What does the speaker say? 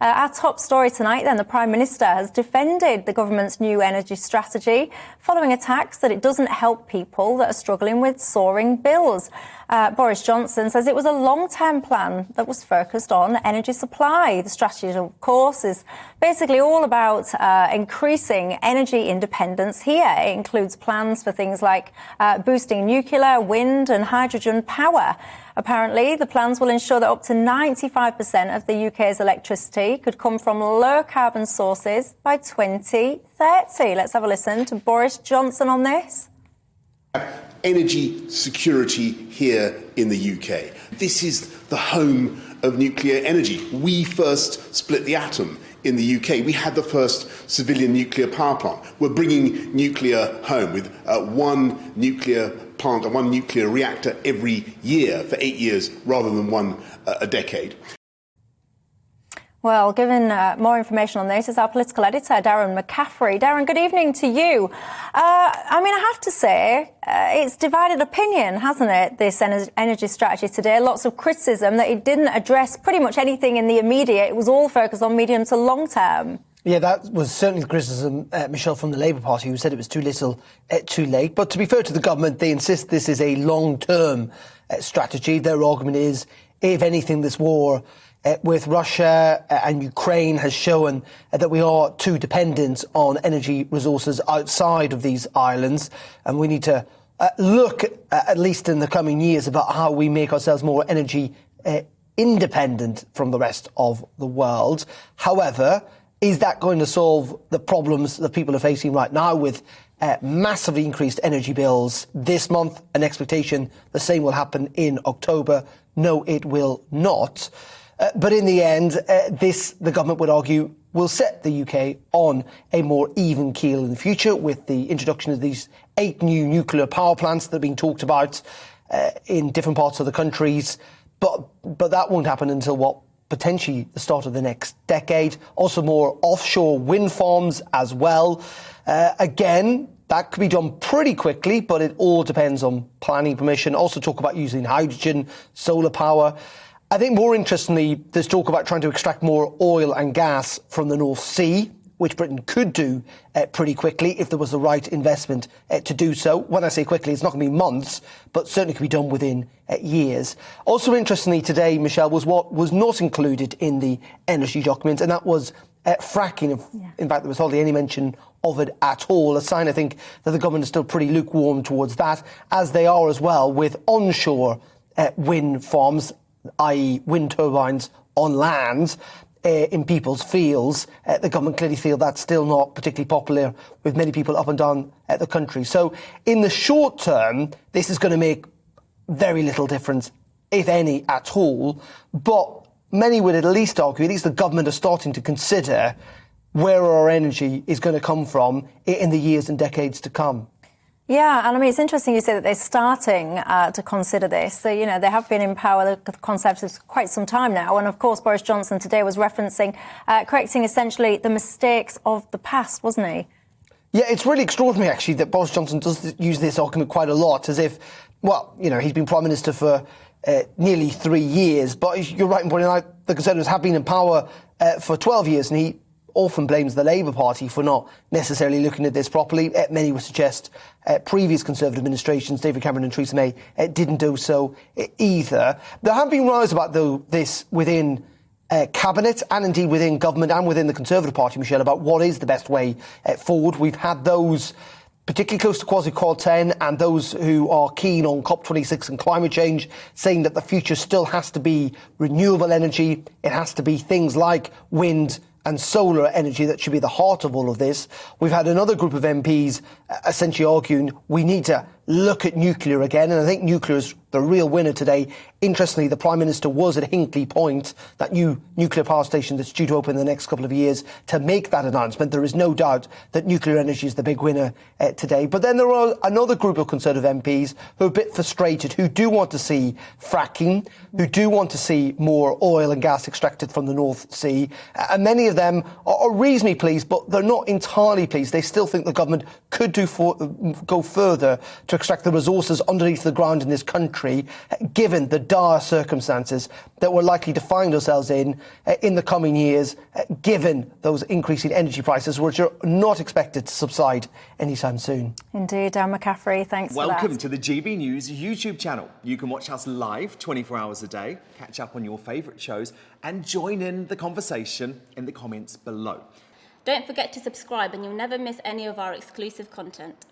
Our top story tonight then, the Prime Minister has defended the government's new energy strategy following attacks that it doesn't help people that are struggling with soaring bills. Boris Johnson says it was a long-term plan that was focused on energy supply. The strategy, of course, is basically all about increasing energy independence here. It includes plans for things like boosting nuclear, wind and hydrogen power. Apparently, the plans will ensure that up to 95% of the UK's electricity could come from low-carbon sources by 2030. Let's have a listen to Boris Johnson on this. Energy security here in the UK. This is the home of nuclear energy. We first split the atom in the UK. We had the first civilian nuclear power plant. We're bringing nuclear home with one nuclear plant and one nuclear reactor every year for 8 years rather than one a decade. Well, given more information on this is our political editor, Darren McCaffrey. Darren, good evening to you. I have to say, it's divided opinion, hasn't it, this energy strategy today? Lots of criticism that it didn't address pretty much anything in the immediate. It was all focused on medium to long term. Yeah, that was certainly the criticism, Michelle, from the Labour Party, who said it was too little, too late. But to be fair to the government, they insist this is a long-term strategy. Their argument is, if anything, this war with Russia and Ukraine has shown that we are too dependent on energy resources outside of these islands, and we need to look, at least in the coming years, about how we make ourselves more energy independent from the rest of the world. However, is that going to solve the problems that people are facing right now with massively increased energy bills this month? An expectation the same will happen in October. No, it will not. But in the end, the government would argue, will set the UK on a more even keel in the future with the introduction of these 8 new nuclear power plants that are being talked about in different parts of the countries. But that won't happen until potentially the start of the next decade. Also more offshore wind farms as well. Again, that could be done pretty quickly, but it all depends on planning permission. Also talk about using hydrogen, solar power. I think more interestingly, there's talk about trying to extract more oil and gas from the North Sea, which Britain could do pretty quickly if there was the right investment to do so. When I say quickly, it's not going to be months, but certainly could be done within years. Also interestingly today, Michelle, was what was not included in the energy document, and that was fracking. In fact, there was hardly any mention of it at all, a sign, I think, that the government is still pretty lukewarm towards that, as they are as well with onshore wind farms, i.e. wind turbines on land in people's fields. The government clearly feel that's still not particularly popular with many people up and down the country. So in the short term, this is going to make very little difference, if any, at all. But many would at least argue, at least the government are starting to consider where our energy is going to come from in the years and decades to come. Yeah, and it's interesting you say that they're starting to consider this. So, they have been in power, the Conservatives, quite some time now. And of course, Boris Johnson today was referencing, correcting essentially the mistakes of the past, wasn't he? Yeah, it's really extraordinary, actually, that Boris Johnson does use this argument quite a lot, as if, he's been Prime Minister for nearly 3 years. But you're right in pointing out the Conservatives have been in power for 12 years, and he often blames the Labour Party for not necessarily looking at this properly. Many would suggest previous Conservative administrations, David Cameron and Theresa May, didn't do so either. There have been rows about this within Cabinet and indeed within government and within the Conservative Party, Michelle, about what is the best way forward. We've had those particularly close to Quasi-Quad 10 and those who are keen on COP26 and climate change, saying that the future still has to be renewable energy. It has to be things like wind and solar energy that should be the heart of all of this. We've had another group of MPs essentially arguing we need to look at nuclear again, and I think nuclear is the real winner today. Interestingly, the Prime Minister was at Hinkley Point, that new nuclear power station that's due to open in the next couple of years, to make that announcement. There is no doubt that nuclear energy is the big winner today. But then there are another group of Conservative MPs who are a bit frustrated, who do want to see fracking, who do want to see more oil and gas extracted from the North Sea. And many of them are reasonably pleased, but they're not entirely pleased. They still think the government could go further to to extract the resources underneath the ground in this country, given the dire circumstances that we're likely to find ourselves in the coming years, given those increasing energy prices, which are not expected to subside anytime soon. Indeed, Dan McCaffrey, thanks for that. Welcome to the GB News YouTube channel. You can watch us live 24 hours a day, catch up on your favourite shows and join in the conversation in the comments below. Don't forget to subscribe and you'll never miss any of our exclusive content.